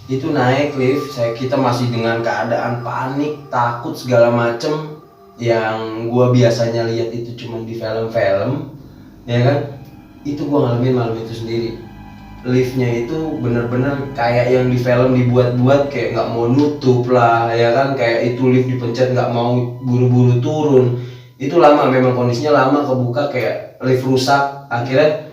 Itu naik lift, kita masih dengan keadaan panik, takut segala macem. Yang gua biasanya lihat itu cuma di film-film, ya kan? Itu gua ngalamin malam itu sendiri. Liftnya itu bener-bener kayak yang di film dibuat-buat, kayak nggak mau nutup lah, ya kan? Kayak itu lift dipencet nggak mau buru-buru turun. Itu lama, memang kondisinya lama, kebuka kayak lift rusak. Akhirnya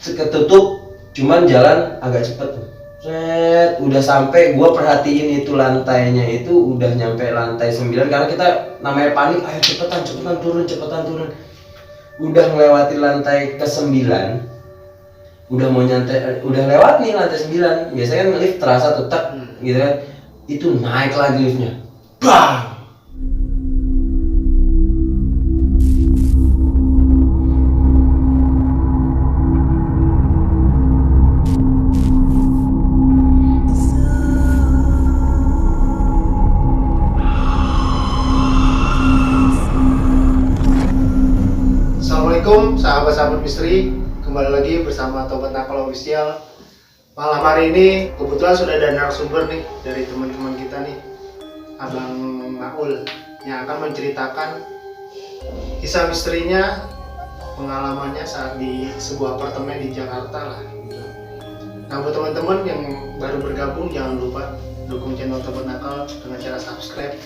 ketutup, cuman jalan agak cepet tuh. Set, udah sampai gua perhatiin itu lantainya itu udah nyampe lantai 9 karena kita namanya panik, ayo cepetan turun. Udah melewati lantai ke-9, udah mau nyantai, udah lewat nih lantai 9. Biasanya kan lift terasa tuh tek gitu kan. Itu naik lagi liftnya. Bang. Assalamualaikum sahabat-sahabat misteri, kembali lagi bersama Tobat Nakal Official. Malam hari ini kebetulan sudah ada narasumber nih dari teman-teman kita nih, Abang Maul, yang akan menceritakan kisah misterinya, pengalamannya saat di sebuah apartemen di Jakarta lah gitu. Nah, buat teman-teman yang baru bergabung, jangan lupa dukung channel Tobat Nakal dengan cara subscribe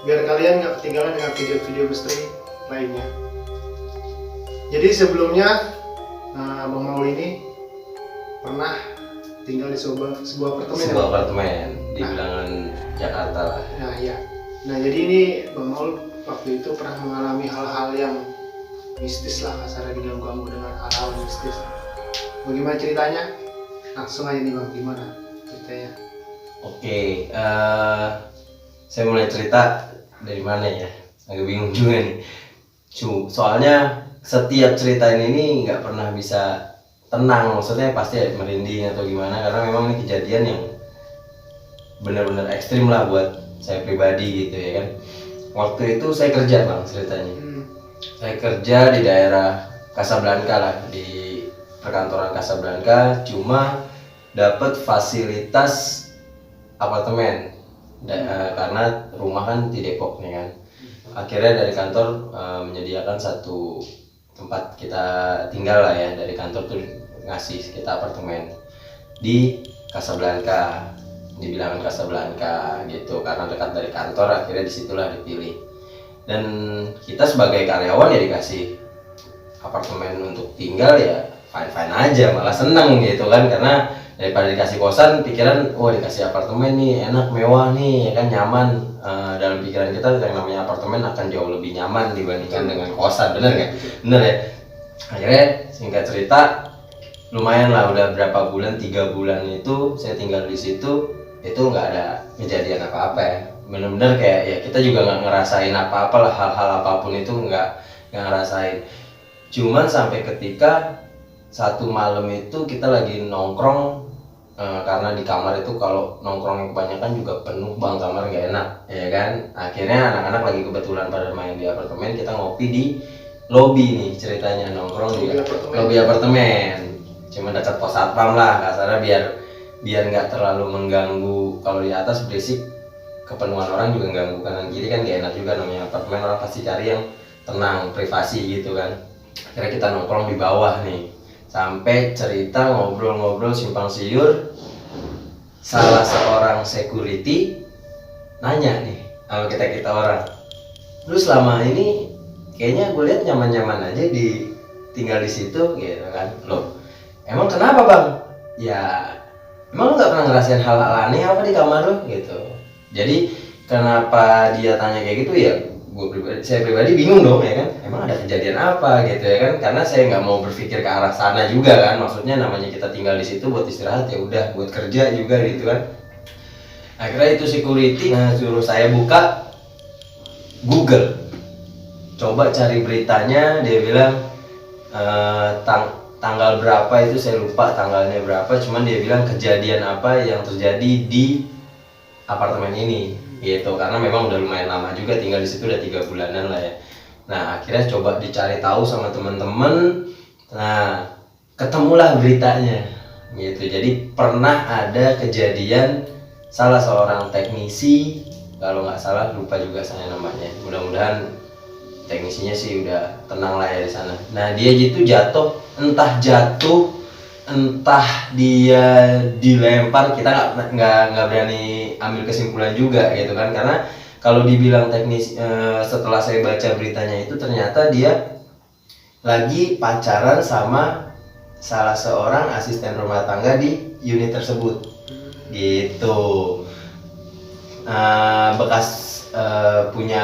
biar kalian nggak ketinggalan dengan video-video misteri lainnya. Jadi sebelumnya Bang Maul ini pernah tinggal di sebuah apartemen. Di bilangan Jakarta lah. Nah ya. Nah jadi ini Bang Maul waktu itu pernah mengalami hal-hal yang mistis lah, kasarnya diganggu-ganggu dengan hal-hal mistis. Bagaimana ceritanya? Langsung aja nih Bang, gimana ceritanya? Oke, saya mulai cerita dari mana ya? Agak bingung juga nih. Soalnya setiap ceritain ini nggak pernah bisa tenang, maksudnya pasti merinding atau gimana, karena memang ini kejadian yang benar-benar ekstrim lah buat saya pribadi gitu ya kan. Waktu itu saya kerja Bang ceritanya. Saya kerja di daerah Casablanca lah, di perkantoran Casablanca, cuma dapat fasilitas apartemen karena rumah kan di Depok nih kan. Akhirnya dari kantor menyediakan satu tempat kita tinggal lah ya, dari kantor tuh ngasih kita apartemen di Casablanca, di bilangan Casablanca gitu, karena dekat dari kantor. Akhirnya disitulah dipilih, dan kita sebagai karyawan ya dikasih apartemen untuk tinggal, ya fine aja, malah seneng gitu kan, karena daripada dikasih kosan pikiran wah dikasih apartemen nih enak mewah nih ya kan, nyaman. Dalam pikiran kita yang namanya apartemen akan jauh lebih nyaman dibandingkan dengan kosan, bener nggak? Bener ya. Akhirnya singkat cerita lumayan lah, udah berapa bulan, 3 bulan itu saya tinggal di situ, itu nggak ada kejadian apa-apa ya, bener-bener kayak ya kita juga nggak ngerasain apa-apa lah, hal-hal apapun itu nggak ngerasain. Cuman sampai ketika satu malam itu kita lagi nongkrong, karena di kamar itu kalau nongkrong kebanyakan juga penuh Bang, kamar nggak enak ya kan. Akhirnya anak-anak lagi kebetulan pada main di apartemen, kita ngopi di lobi nih ceritanya, nongkrong di lobi apartemen, cuma dekat pos satpam lah kasarnya, biar nggak terlalu mengganggu. Kalau di atas berisik, kepenuhan orang juga ganggu kanan kiri kan gak enak juga, namanya apartemen orang pasti cari yang tenang, privasi gitu kan. Akhirnya kita nongkrong di bawah nih, sampai cerita ngobrol-ngobrol simpang siur, salah seorang security nanya nih sama kita orang, lu selama ini kayaknya gue lihat nyaman-nyaman aja tinggal di situ gitu kan. Loh emang kenapa Bang? Ya emang lu nggak pernah ngerasain hal-hal aneh apa di kamar lu gitu. Jadi kenapa dia tanya kayak gitu ya, saya pribadi bingung dong ya kan, emang ada kejadian apa gitu ya kan, karena saya nggak mau berpikir ke arah sana juga kan, maksudnya namanya kita tinggal di situ buat istirahat, ya udah buat kerja juga gitu kan. Akhirnya itu security suruh saya buka Google, coba cari beritanya. Dia bilang tanggal berapa itu saya lupa tanggalnya berapa, cuman dia bilang kejadian apa yang terjadi di apartemen ini gitu, karena memang udah lumayan lama juga tinggal di situ, udah 3 bulanan lah ya. Nah akhirnya coba dicari tahu sama teman-teman, nah ketemulah beritanya. gitu. Jadi pernah ada kejadian salah seorang teknisi, kalau nggak salah lupa juga saya namanya, mudah-mudahan teknisinya sih udah tenang lah ya di sana. Nah dia gitu jatuh, entah dia dilempar, kita nggak berani ambil kesimpulan juga gitu kan, karena kalau dibilang teknis, setelah saya baca beritanya itu ternyata dia lagi pacaran sama salah seorang asisten rumah tangga di unit tersebut gitu. Bekas punya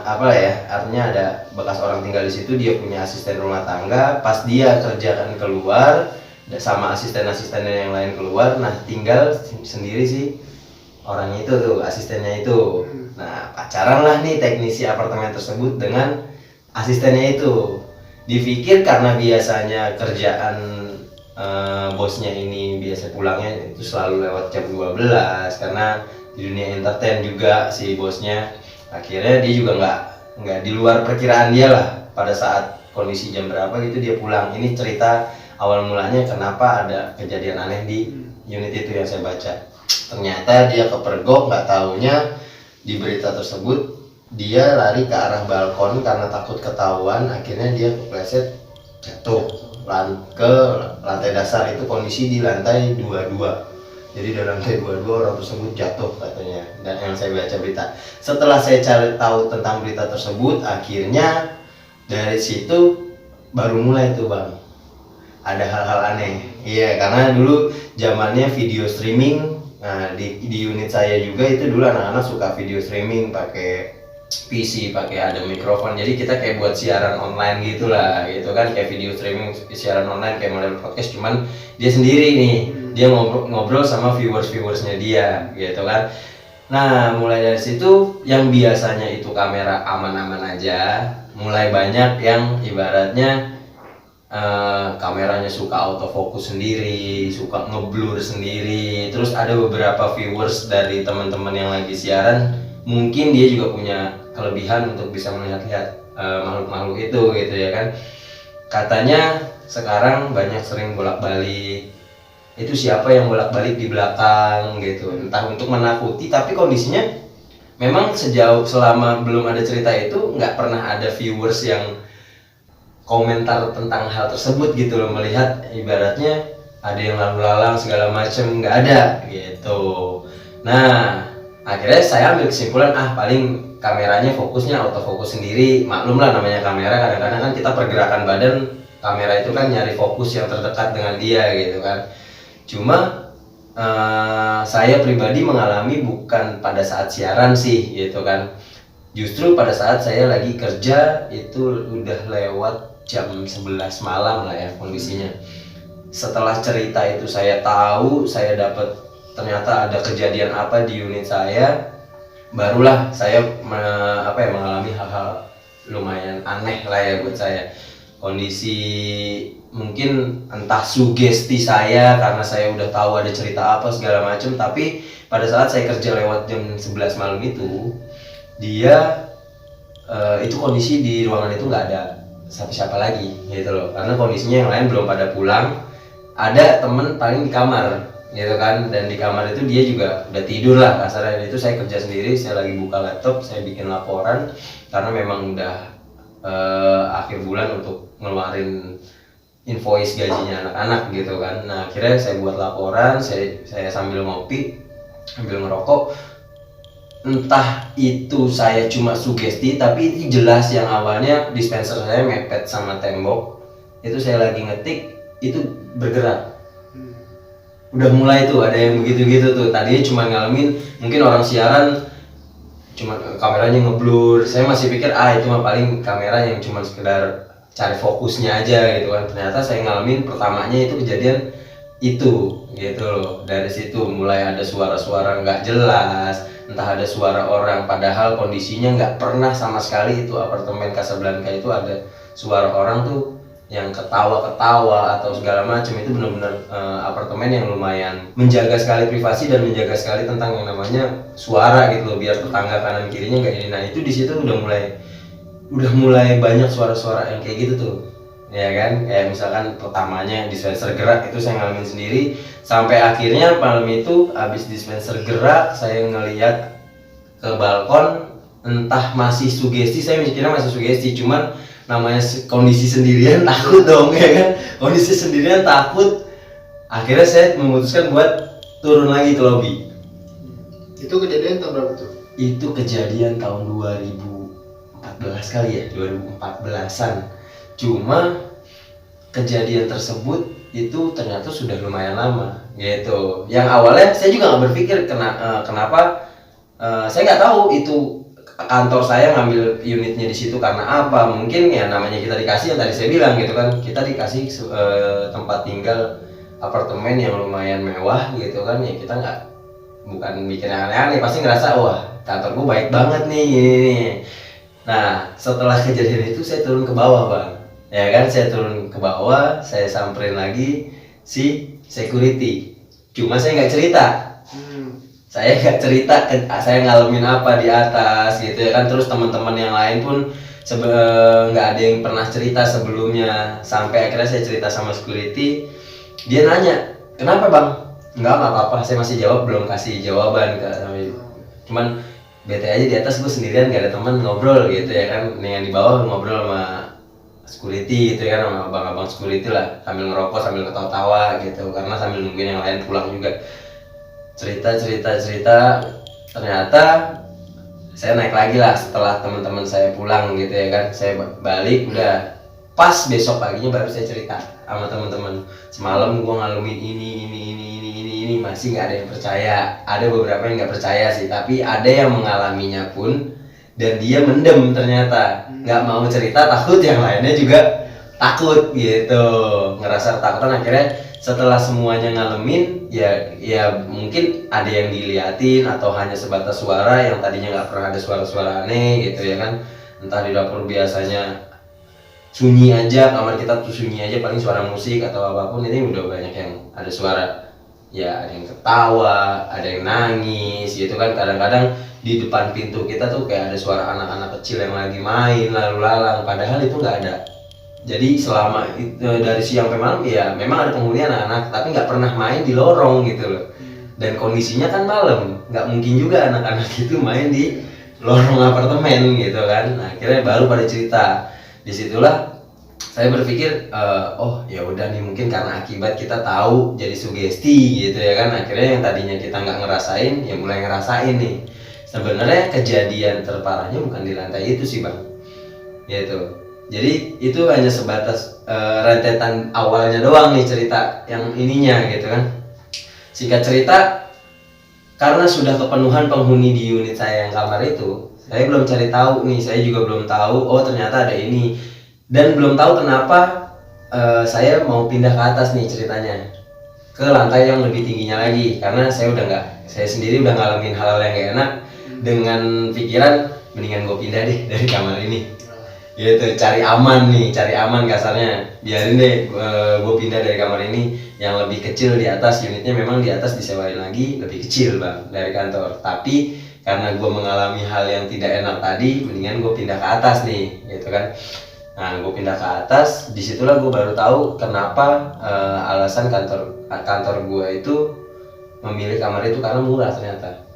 apa ya, artinya ada bekas orang tinggal di situ, dia punya asisten rumah tangga, pas dia kerjakan keluar sama asisten-asistennya yang lain keluar, nah tinggal sendiri sih orangnya itu tuh, asistennya itu. Nah pacaran lah nih teknisi apartemen tersebut dengan asistennya itu. Dipikir karena biasanya kerjaan bosnya ini biasa pulangnya itu selalu lewat jam 12, karena di dunia entertain juga si bosnya, akhirnya dia juga nggak di luar perkiraan dia lah pada saat kondisi jam berapa gitu dia pulang. Ini cerita awal mulanya kenapa ada kejadian aneh di unit itu yang saya baca. Ternyata dia kepergok, nggak taunya di berita tersebut dia lari ke arah balkon karena takut ketahuan, akhirnya dia kepleset jatuh ke lantai dasar. Itu kondisi di lantai 22, jadi di lantai 22 orang tersebut jatuh katanya, dan yang saya baca berita. Setelah saya cari tahu tentang berita tersebut, akhirnya dari situ baru mulai tuh bang, ada hal-hal aneh. Iya, karena dulu zamannya video streaming. Nah di unit saya juga itu dulu anak-anak suka video streaming pakai PC, pakai ada mikrofon, jadi kita kayak buat siaran online gitulah gitu kan, kayak video streaming, siaran online kayak model podcast, cuman dia sendiri nih, dia ngobrol sama viewersnya dia gitu kan. Nah mulai dari situ yang biasanya itu kamera aman-aman aja, mulai banyak yang ibaratnya kameranya suka autofocus sendiri, suka ngeblur sendiri. Terus ada beberapa viewers dari teman-teman yang lagi siaran, mungkin dia juga punya kelebihan untuk bisa melihat-lihat makhluk-makhluk itu gitu ya kan. Katanya sekarang banyak sering bolak-balik, itu siapa yang bolak-balik di belakang gitu, entah untuk menakuti, tapi kondisinya memang selama belum ada cerita itu nggak pernah ada viewers yang komentar tentang hal tersebut gitu loh, melihat ibaratnya ada yang lalu lalang segala macem, nggak ada gitu. Nah akhirnya saya ambil kesimpulan, paling kameranya fokusnya autofokus sendiri. Maklum lah namanya kamera, kadang-kadang kan kita pergerakan badan, kamera itu kan nyari fokus yang terdekat dengan dia gitu kan. Cuma saya pribadi mengalami bukan pada saat siaran sih gitu kan, justru pada saat saya lagi kerja, itu udah lewat jam 11 malam lah ya kondisinya. Setelah cerita itu saya tahu, saya dapat ternyata ada kejadian apa di unit saya, barulah saya mengalami hal-hal lumayan aneh lah ya buat saya. Kondisi mungkin entah sugesti saya karena saya udah tahu ada cerita apa segala macam, tapi pada saat saya kerja lewat jam 11 malam itu, dia itu kondisi di ruangan itu nggak ada siapa-siapa lagi gitu loh, karena kondisinya yang lain belum pada pulang. Ada temen paling di kamar gitu kan, dan di kamar itu dia juga udah tidur lah kasarnya. Itu saya kerja sendiri, saya lagi buka laptop, saya bikin laporan karena memang udah akhir bulan untuk ngeluarin invoice gajinya anak-anak gitu kan. Nah akhirnya saya buat laporan, saya sambil ngopi, sambil ngerokok. Entah itu saya cuma sugesti, tapi itu jelas yang awalnya dispenser saya mepet sama tembok. Itu saya lagi ngetik, itu bergerak. Udah mulai tuh ada yang begitu-gitu tuh. Tadinya cuma ngalamin, mungkin orang siaran cuma kameranya ngeblur. Saya masih pikir itu mah paling kamera yang cuma sekedar cari fokusnya aja gitu kan. Ternyata saya ngalamin pertamanya itu kejadian itu gitu loh. Dari situ mulai ada suara-suara nggak jelas, entah ada suara orang, padahal kondisinya nggak pernah sama sekali. Itu apartemen Casablanca itu ada suara orang tuh yang ketawa-ketawa atau segala macam. Itu benar-benar apartemen yang lumayan menjaga sekali privasi dan menjaga sekali tentang yang namanya suara gitu loh, biar tetangga kanan kirinya nggak ini. Nah itu di situ udah mulai banyak suara-suara yang kayak gitu tuh ya kan, kayak misalkan pertamanya dispenser gerak itu saya ngalamin sendiri, sampai akhirnya malam itu habis dispenser gerak saya ngelihat ke balkon, entah masih sugesti, saya mikirnya masih sugesti, cuman namanya kondisi sendirian takut dong ya kan, kondisi sendirian takut, akhirnya saya memutuskan buat turun lagi ke lobby. Itu kejadian tahun berapa tuh? Itu kejadian tahun 2014 kali ya, 2014an. Cuma kejadian tersebut itu ternyata sudah lumayan lama gitu. Yang awalnya saya juga nggak berpikir kenapa, saya nggak tahu itu kantor saya ngambil unitnya di situ karena apa. Mungkin ya namanya kita dikasih, yang tadi saya bilang gitu kan, kita dikasih tempat tinggal apartemen yang lumayan mewah gitu kan, ya kita nggak, bukan bikin aneh-aneh, pasti ngerasa wah kantor gue baik banget nih ini. Nah setelah kejadian itu saya turun ke bawah bang, ya kan, saya turun ke bawah, saya samperin lagi si security, cuma saya nggak cerita. Saya nggak cerita saya ngalamin apa di atas gitu ya kan. Terus teman-teman yang lain pun nggak ada yang pernah cerita sebelumnya, sampai akhirnya saya cerita sama security, dia nanya kenapa bang, nggak apa-apa, saya masih jawab, belum kasih jawaban cuman bete aja di atas, gue sendirian nggak ada teman ngobrol gitu ya kan, yang di bawah ngobrol sama security gitu ya kan, sama abang-abang security lah, sambil ngerokok sambil ketawa-tawa gitu, karena sambil nungguin yang lain pulang juga. Cerita ternyata saya naik lagi lah setelah teman-teman saya pulang gitu ya kan, saya balik, udah pas besok paginya baru saya cerita sama teman-teman, semalam gua ngalamin ini, masih nggak ada yang percaya. Ada beberapa yang nggak percaya sih, tapi ada yang mengalaminya pun dan dia mendem, ternyata nggak mau cerita, takut yang lainnya juga takut gitu, ngerasa takutan. Akhirnya setelah semuanya ngalamin, ya mungkin ada yang diliatin atau hanya sebatas suara yang tadinya nggak pernah ada suara-suara aneh gitu ya kan. Entah di dapur biasanya sunyi aja, kamar kita tuh sunyi aja, paling suara musik atau apapun, ini udah banyak yang ada suara, ya ada yang ketawa, ada yang nangis gitu kan. Kadang-kadang di depan pintu kita tuh kayak ada suara anak-anak kecil yang lagi main lalu lalang, padahal itu nggak ada. Jadi selama itu dari siang sampai malam ya memang ada penghuni anak-anak, tapi nggak pernah main di lorong gitu loh. Dan kondisinya kan malam, nggak mungkin juga anak-anak itu main di lorong apartemen gitu kan. Nah akhirnya baru pada cerita. Disitulah saya berpikir, oh ya udah nih, mungkin karena akibat kita tahu jadi sugesti gitu ya kan. Akhirnya yang tadinya kita nggak ngerasain ya mulai ngerasain nih. Sebenarnya kejadian terparahnya bukan di lantai itu sih bang, gitu. Jadi itu hanya sebatas rentetan awalnya doang nih cerita yang ininya gitu kan. Singkat cerita, karena sudah kepenuhan penghuni di unit saya yang kamar itu, saya belum cari tahu nih, saya juga belum tahu oh ternyata ada ini, dan belum tahu kenapa saya mau pindah ke atas nih ceritanya, ke lantai yang lebih tingginya lagi, karena saya sendiri udah ngalamin hal-hal yang gak enak, dengan pikiran mendingan gue pindah deh dari kamar ini gitu, cari aman kasarnya, biarin deh gue pindah dari kamar ini yang lebih kecil di atas, unitnya memang di atas disewain lagi lebih kecil bang dari kantor, tapi karena gue mengalami hal yang tidak enak tadi, mendingan gue pindah ke atas nih gitu kan. Nah gue pindah ke atas, disitulah gue baru tahu kenapa alasan kantor gue itu memilih kamar itu, karena murah ternyata.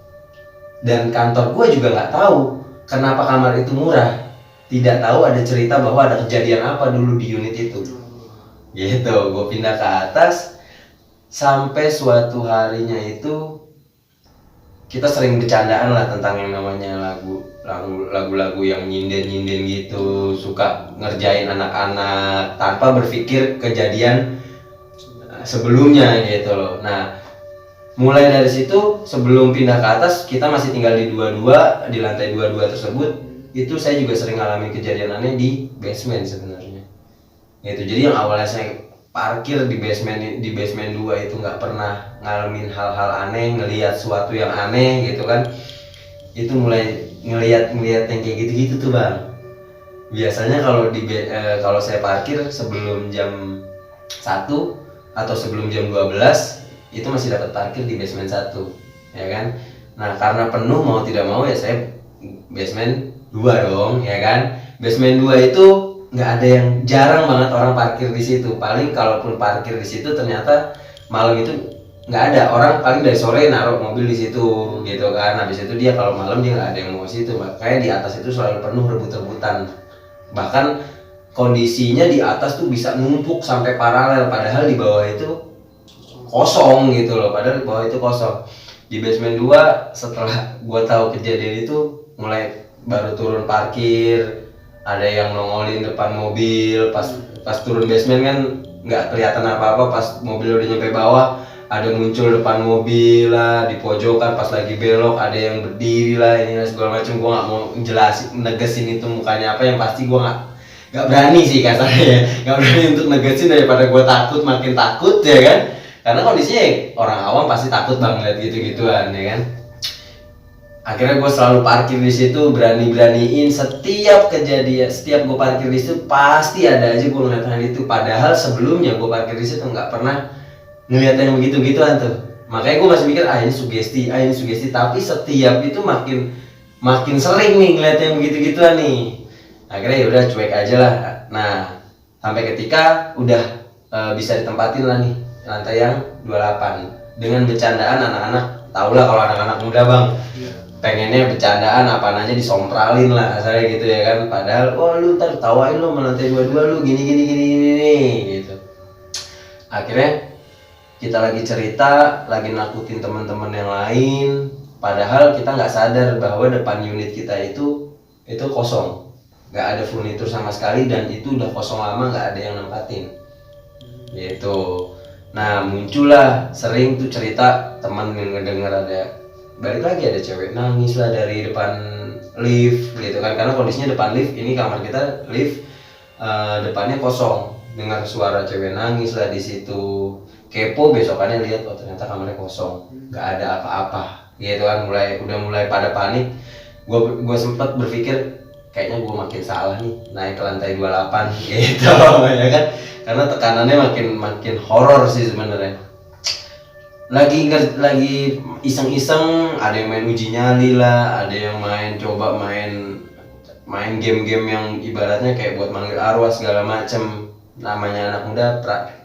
Dan kantor gue juga nggak tahu kenapa kamar itu murah, tidak tahu ada cerita bahwa ada kejadian apa dulu di unit itu gitu. Gue pindah ke atas, sampai suatu harinya itu kita sering bercandaan lah tentang yang namanya lagu-lagu yang nyinden gitu, suka ngerjain anak-anak tanpa berpikir kejadian sebelumnya gitu loh. Nah mulai dari situ, sebelum pindah ke atas kita masih tinggal di di lantai 22 tersebut. Itu saya juga sering ngalamin kejadian aneh di basement sebenarnya gitu. Jadi yang awalnya saya parkir di basement 2 itu nggak pernah ngalamin hal-hal aneh, ngelihat sesuatu yang aneh gitu kan. Itu mulai ngelihat yang kayak gitu-gitu tuh bang. Biasanya kalau saya parkir sebelum jam 1 atau sebelum jam 12 itu masih dapat parkir di basement 1 ya kan. Nah karena penuh mau tidak mau ya saya basement 2 dong ya kan. Basement 2 itu nggak ada yang, jarang banget orang parkir di situ. Paling kalaupun parkir di situ ternyata malam itu nggak ada orang, paling dari sore naruh mobil di situ gitu kan. Habis itu dia kalau malam dia nggak ada yang mau ke situ, makanya di atas itu selalu penuh rebut-rebutan. Bahkan kondisinya di atas tuh bisa numpuk sampai paralel, padahal di bawah itu kosong gitu loh, padahal di bawah itu kosong. Di basement 2 setelah gua tahu kejadian itu, mulai baru turun parkir, ada yang nongolin depan mobil, pas turun basement kan nggak kelihatan apa-apa, pas mobil udah nyampe bawah ada muncul depan mobil lah, di pojokan pas lagi belok ada yang berdiri lah, ini segala macam. Gua nggak mau jelasin negesin itu mukanya apa, yang pasti gua nggak berani sih kasarnya ya, nggak berani untuk negesin daripada gua takut makin takut ya kan, karena kondisinya orang awam pasti takut banget gitu-gituan ya kan. Akhirnya gue selalu parkir di situ, beraniin setiap kejadian, setiap gue parkir di situ pasti ada aja gue ngeliat hal itu. Padahal sebelumnya gue parkir di situ nggak pernah ngeliat yang begitu-gituan tuh. Makanya gue masih mikir ini sugesti, tapi setiap itu makin sering nih ngeliat yang begitu-gituan nih. Akhirnya ya udah cuek aja lah. Nah, sampai ketika udah bisa ditempatin lah nih lantai yang 28 dengan bercandaan anak-anak. Tau lah kalau anak-anak muda bang, pengennya bercandaan apaan aja disompralin lah saya gitu ya kan. Padahal lu ntar tawain lu lantai 22 lu gini gitu. Akhirnya kita lagi cerita, lagi nakutin teman-teman yang lain, padahal kita nggak sadar bahwa depan unit kita itu kosong, nggak ada furnitur sama sekali, dan itu udah kosong lama, nggak ada yang nempatin gitu. Nah muncullah sering tuh cerita teman yang ngedenger ada balik lagi ada cewek nangis lah dari depan lift gitu kan, karena kondisinya depan lift, ini kamar kita lift depannya kosong, dengar suara cewek nangis lah di situ. Kepo besokannya lihat ternyata kamarnya kosong, nggak ada apa-apa gitu kan. Udah mulai pada panik. Gue sempat berpikir kayaknya gue makin salah nih naik ke lantai 28 gitu ya kan, karena tekanannya makin horor sih sebenarnya. Lagi iseng-iseng ada yang main uji nyali lah, ada yang coba main game-game yang ibaratnya kayak buat manggil arwah segala macem. Namanya anak muda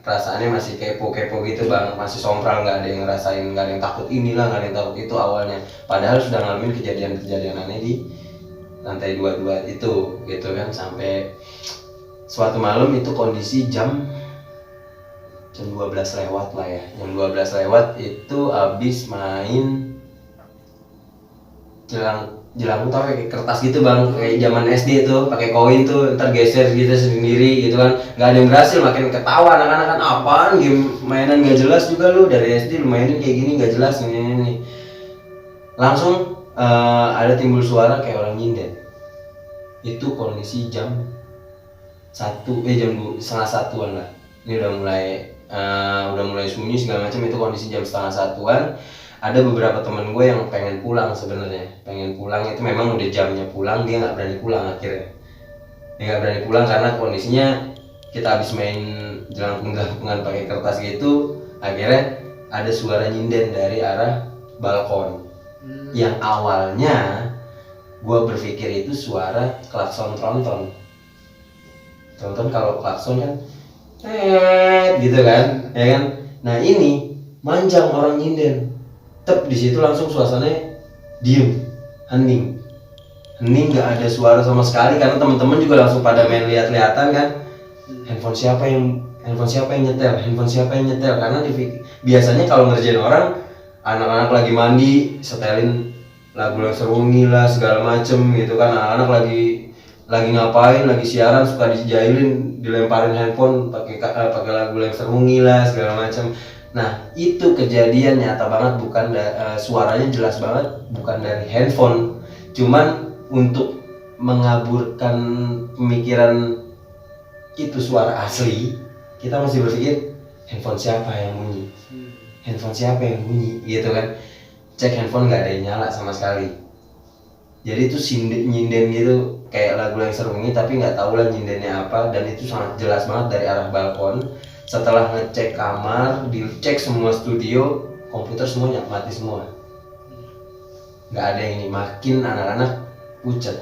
perasaannya masih kepo gitu bang, masih sompral, nggak ada yang ngerasain, nggak ada yang takut inilah, nggak ada yang takut itu awalnya, padahal sudah ngalamin kejadian aneh di lantai 22 itu gitu kan. Sampai suatu malam itu kondisi jam 12 lewat lah ya, jam 12 lewat itu abis main jelang tau kayak kertas gitu bang, kayak zaman SD tuh pakai koin tuh ntar geser gitu sendiri gitu kan. Nggak ada yang berhasil, makin ketawa anak-anak kan, apaan game mainan nggak jelas juga lu dari SD lu mainin kayak gini nggak jelas ini. Langsung ada timbul suara kayak orang nyinden. Itu kondisi jam 1:30 lah. Ini udah mulai sunyi segala macam, itu kondisi jam 1:30. Ada beberapa teman gue yang pengen pulang sebenarnya, itu memang udah jamnya pulang, dia nggak berani pulang akhirnya. Dia nggak berani pulang karena kondisinya kita habis main jelangkung-jelangkungan pakai kertas gitu. Akhirnya ada suara nyinden dari arah balkon. Yang awalnya gue berpikir itu suara klakson tronton. Tronton kalau klakson kan gitu kan, ya kan. Nah ini manjang orang nyinden. Di situ langsung suasananya diem, hening, nggak ada suara sama sekali, karena teman-teman juga langsung pada main lihat-lihatan kan, handphone siapa yang nyetel, karena biasanya kalau ngerjain orang, anak-anak lagi mandi setelin lagu serungi lah segala macem gitu kan, anak-anak lagi ngapain, lagi siaran suka dijailin, dilemparin handphone pakai lagu serungi lah segala macem. Nah itu kejadian nyata banget, bukan suaranya jelas banget bukan dari handphone, cuman untuk mengaburkan pemikiran itu suara asli, kita masih berpikir handphone siapa yang bunyi gitu kan. Cek handphone nggak ada yang nyala sama sekali, jadi itu nyinden gitu kayak lagu serungi, tapi nggak tahu lah nyindennya apa, dan itu sangat jelas banget dari arah balkon. Setelah ngecek kamar, dicek semua studio, komputer semuanya mati semua. Nggak ada yang ini, makin anak-anak pucet.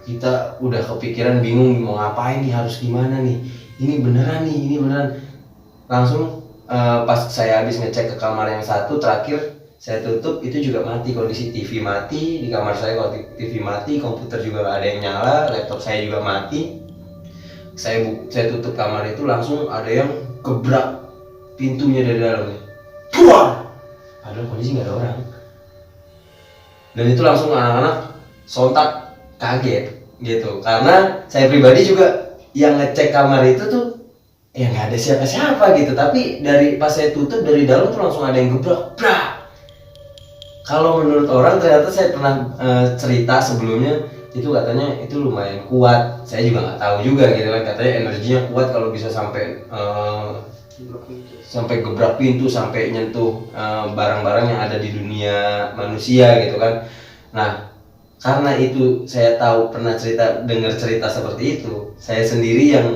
kita udah kepikiran, bingung mau ngapain nih, harus gimana nih, ini beneran, langsung pas saya habis ngecek ke kamar yang satu terakhir saya tutup, itu juga mati kondisi, TV mati di kamar saya, kalau TV mati, komputer juga gak ada yang nyala, laptop saya juga mati. Saya tutup kamar itu, langsung ada yang gebrak pintunya dari dalamnya, buar, padahal kondisi nggak ada orang. Dan itu langsung anak-anak sontak kaget gitu, karena saya pribadi juga yang ngecek kamar itu tuh ya nggak ada siapa-siapa gitu, tapi dari pas saya tutup dari dalam tuh langsung ada yang gebrak, brak. Kalau menurut orang, ternyata saya pernah cerita sebelumnya, itu katanya itu lumayan kuat, saya juga nggak tahu juga gitu kan, katanya energinya kuat kalau bisa sampai gebrak pintu, sampai nyentuh barang-barang yang ada di dunia manusia gitu kan. Nah, karena itu saya tahu, pernah dengar cerita seperti itu, saya sendiri yang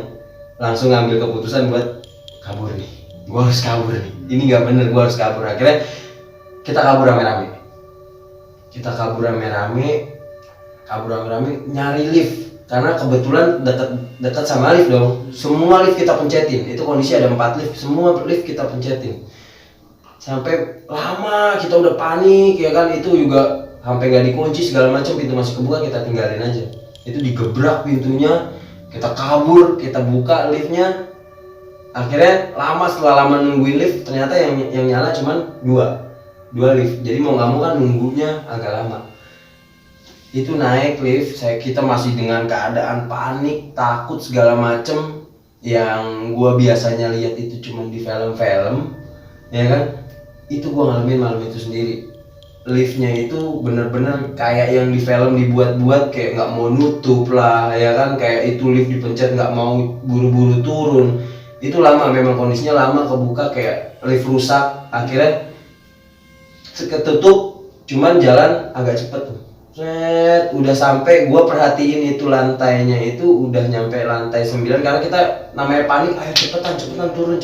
langsung ngambil keputusan buat kabur nih, gue harus kabur nih, ini nggak bener, gue harus kabur. Akhirnya kita kabur rame-rame nyari lift, karena kebetulan dekat sama lift dong, semua lift kita pencetin, itu kondisi ada 4 lift, semua lift kita pencetin, sampai lama kita udah panik ya kan, itu juga sampai nggak dikunci segala macam, pintu masih kebuka, kita tinggalin aja, itu digebrak pintunya, kita kabur, kita buka liftnya. Akhirnya setelah lama nungguin lift, ternyata yang nyala cuman dua lift, jadi mau nggak mau kan nunggunya agak lama. Itu naik lift, kita masih dengan keadaan panik, takut segala macem, yang gua biasanya lihat itu cuma di film-film ya kan, itu gua ngalamin malam itu sendiri. Liftnya itu bener-bener kayak yang di film dibuat-buat, kayak nggak mau nutup lah ya kan, kayak itu lift dipencet nggak mau buru-buru turun. Itu lama, memang kondisinya lama, kebuka kayak lift rusak. Akhirnya ketutup, cuman jalan agak cepet tuh, udah sampai, gua perhatiin itu lantainya itu udah nyampe lantai 9, karena kita namanya panik, ayo cepetan turun.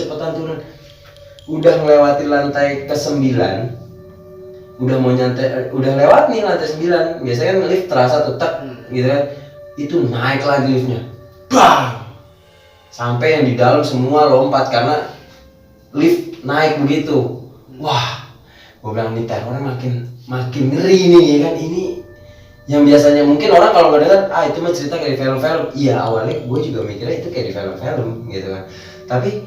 Udah ngelewatin lantai ke 9, udah lewat nih lantai 9, biasanya kan lift terasa tetap gitu kan, itu naik lagi liftnya, bang, sampai yang di dalam semua lompat karena lift naik begitu. Wah, gue bilang nih terornya makin ngeri nih ya kan, ini yang biasanya mungkin orang kalau nggak dengar, itu mah cerita kayak di film-film. Iya, awalnya gue juga mikirnya itu kayak di film-film gitu kan, tapi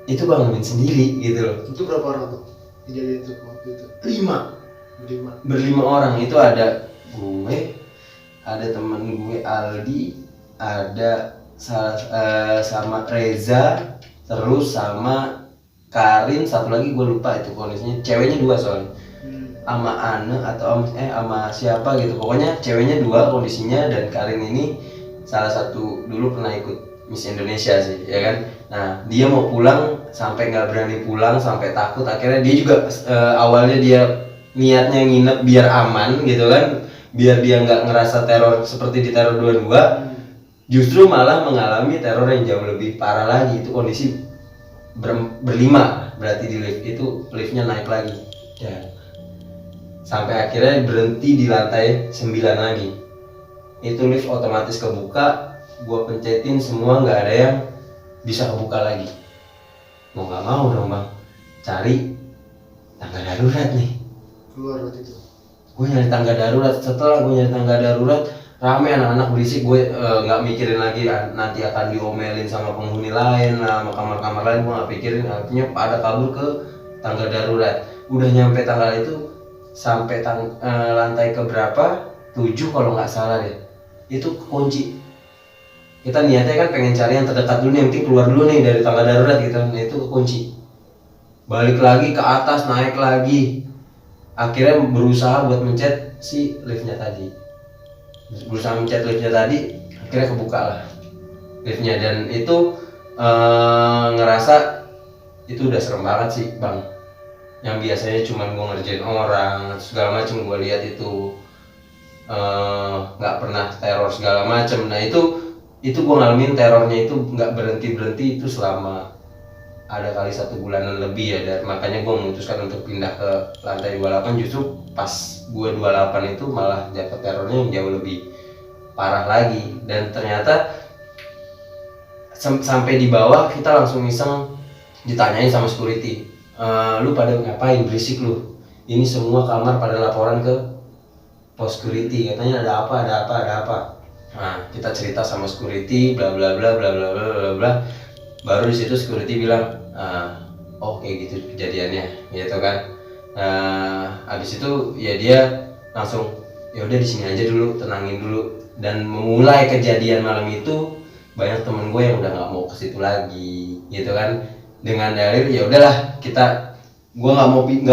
itu gue ngalamin sendiri gitu loh. Itu berapa orang tuh kejadian itu waktu itu? 5 berlima orang, itu ada gue, ada temen gue Aldi, ada sama Reza, terus sama Karin, satu lagi gue lupa itu kondisinya, ceweknya 2 soalnya, sama Ane atau sama siapa gitu, pokoknya ceweknya 2 kondisinya, dan Karin ini salah satu dulu pernah ikut Miss Indonesia sih ya kan. Nah, dia mau pulang sampai nggak berani pulang, sampai takut. Akhirnya dia juga awalnya dia niatnya nginep biar aman gitu kan, biar dia nggak ngerasa teror seperti di teror 22, justru malah mengalami teror yang jauh lebih parah lagi. Itu kondisi berlima berarti di lift itu, liftnya naik lagi ya, sampai akhirnya berhenti di lantai 9 lagi. Itu lift otomatis kebuka, gua pencetin semua, nggak ada yang bisa kebuka lagi. Mau nggak mau dong bang, cari tangga darurat nih. Keluar waktu itu Gue nyari tangga darurat. Setelah gue nyari tangga darurat, rame anak-anak berisik. Gue nggak mikirin lagi nanti akan diomelin sama penghuni lain, sama kamar-kamar lain. Gue nggak pikirin, artinya pada kabur ke tangga darurat. Udah nyampe tangga itu, sampai lantai ke berapa, 7 kalau nggak salah deh, itu kunci. Kita niatnya kan pengen cari yang terdekat dulu nih, yang penting keluar dulu nih dari tangga darurat gitu. Nah, itu kunci. Balik lagi ke atas, naik lagi. Akhirnya berusaha buat mencet si liftnya tadi. Akhirnya kebuka lah liftnya, dan itu ngerasa itu udah serem banget sih bang. Yang biasanya cuma gue ngerjain orang segala macem, gue lihat itu nggak pernah teror segala macem. Nah itu gue ngalamin terornya itu nggak berhenti itu selama ada kali 1 bulanan lebih ya, dan makanya gue memutuskan untuk pindah ke lantai 28. Justru pas gue 28 itu malah dapat terornya yang jauh lebih parah lagi. Dan ternyata sampai di bawah kita langsung iseng ditanyain sama security, lu pada ngapain, berisik lu, ini semua kamar pada laporan ke pos security, katanya ada apa. Nah kita cerita sama security bla bla bla bla bla bla bla bla. Baru di situ security bilang, oh kayak gitu kejadiannya gitu kan. Habis itu ya dia langsung ya udah di sini aja dulu, tenangin dulu. Dan memulai kejadian malam itu banyak temen gue yang udah nggak mau ke situ lagi gitu kan, dengan dalil ya udahlah gue nggak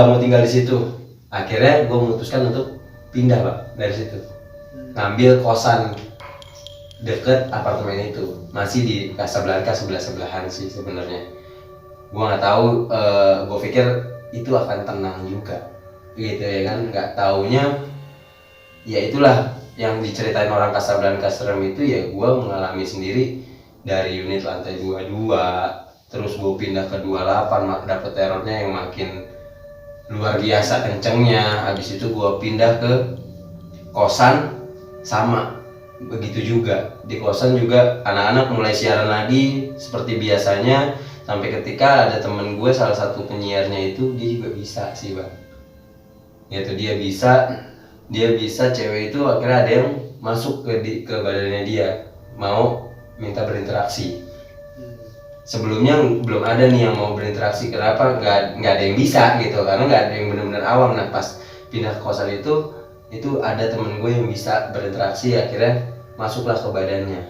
mau tinggal di situ. Akhirnya gue memutuskan untuk pindah Pak dari situ, ngambil kosan deket apartemen itu, masih di Casablanca, sebelahan sih sebenarnya. Gue nggak tahu, gue pikir itu akan tenang juga gitu ya kan, nggak taunya ya itulah yang diceritain orang Casablanca serem itu ya gue mengalami sendiri. Dari unit lantai 22 terus gue pindah ke 28, dapet terornya yang makin luar biasa kencengnya. Habis itu gue pindah ke kosan, sama begitu juga. Di kosan juga anak-anak mulai siaran lagi seperti biasanya, sampai ketika ada temen gue salah satu penyiarnya itu dia juga bisa sih Bang gitu, dia bisa cewek itu akhirnya ada yang masuk ke badannya dia, mau minta berinteraksi. Sebelumnya belum ada nih yang mau berinteraksi. Kenapa? Nggak ada yang bisa gitu, karena nggak ada yang benar-benar awam. Nah pas pindah ke kosan itu ada temen gue yang bisa berinteraksi, akhirnya masuklah ke badannya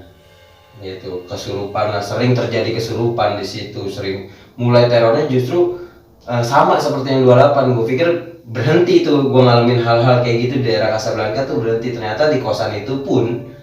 gitu. Kesurupan lah, sering terjadi kesurupan di situ, sering. Mulai terornya justru sama seperti yang 28. Gue pikir berhenti tuh, gue ngalamin hal-hal kayak gitu di daerah Casablanca tuh berhenti. Ternyata di kosan itu pun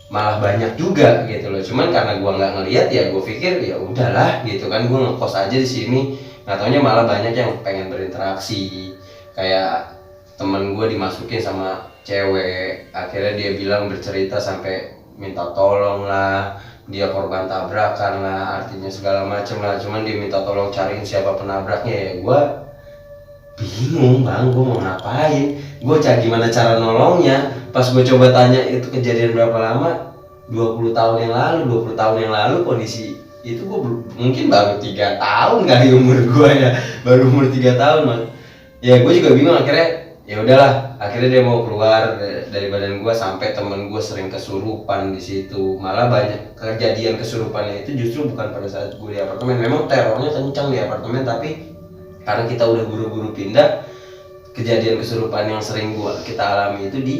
malah banyak juga gitu loh. Cuman karena gue nggak ngelihat ya gue pikir ya udahlah gitu kan, gue ngekos aja di sini. Nggak taunya malah banyak yang pengen berinteraksi. Kayak temen gue dimasukin sama cewek, akhirnya dia bilang bercerita sampai minta tolong lah, dia korban tabrakan lah, artinya segala macem lah. Cuman dia minta tolong cariin siapa penabraknya. Ya gue bingung Bang, gue mau ngapain, gue cari gimana cara nolongnya. Pas gue coba tanya itu kejadian berapa lama, 20 tahun yang lalu kondisi itu gue mungkin baru 3 tahun kali umur gue ya, baru umur 3 tahun man. Ya gue juga bingung. Akhirnya ya udahlah, akhirnya dia mau keluar dari badan gue. Sampai temen gue sering kesurupan di situ. Malah banyak kejadian kesurupannya itu justru bukan pada saat gue di apartemen. Memang terornya kencang di apartemen, tapi karena kita udah buru-buru pindah, kejadian kesurupan yang sering kita alami itu di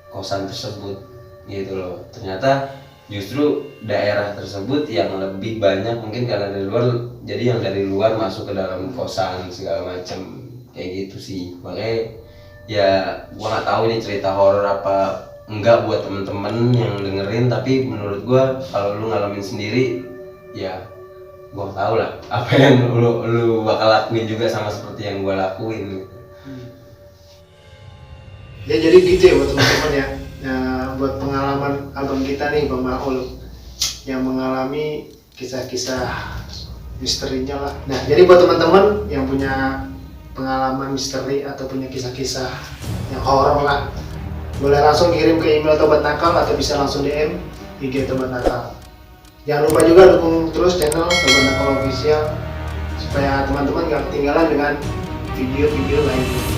kosan tersebut gitu loh. Ternyata justru daerah tersebut yang lebih banyak mungkin karena dari luar, jadi yang dari luar masuk ke dalam kosan segala macam kayak gitu sih. Makanya ya gua nggak tahu ini cerita horor apa enggak buat temen-temen yang dengerin, tapi menurut gua kalau lu ngalamin sendiri ya gua tahu lah apa yang lu bakal lakuin juga sama seperti yang gua lakuin gitu. Ya jadi gitu ya buat teman-teman ya. Buat pengalaman abang kita nih Bang Maul yang mengalami kisah-kisah misterinya lah. Nah jadi buat teman-teman yang punya pengalaman misteri atau punya kisah-kisah yang horor lah, boleh langsung kirim ke email Tobat Nakal atau bisa langsung DM IG Tobat Nakal. Jangan lupa juga dukung terus channel Tobat Nakal Official supaya teman-teman gak ketinggalan dengan video-video lainnya.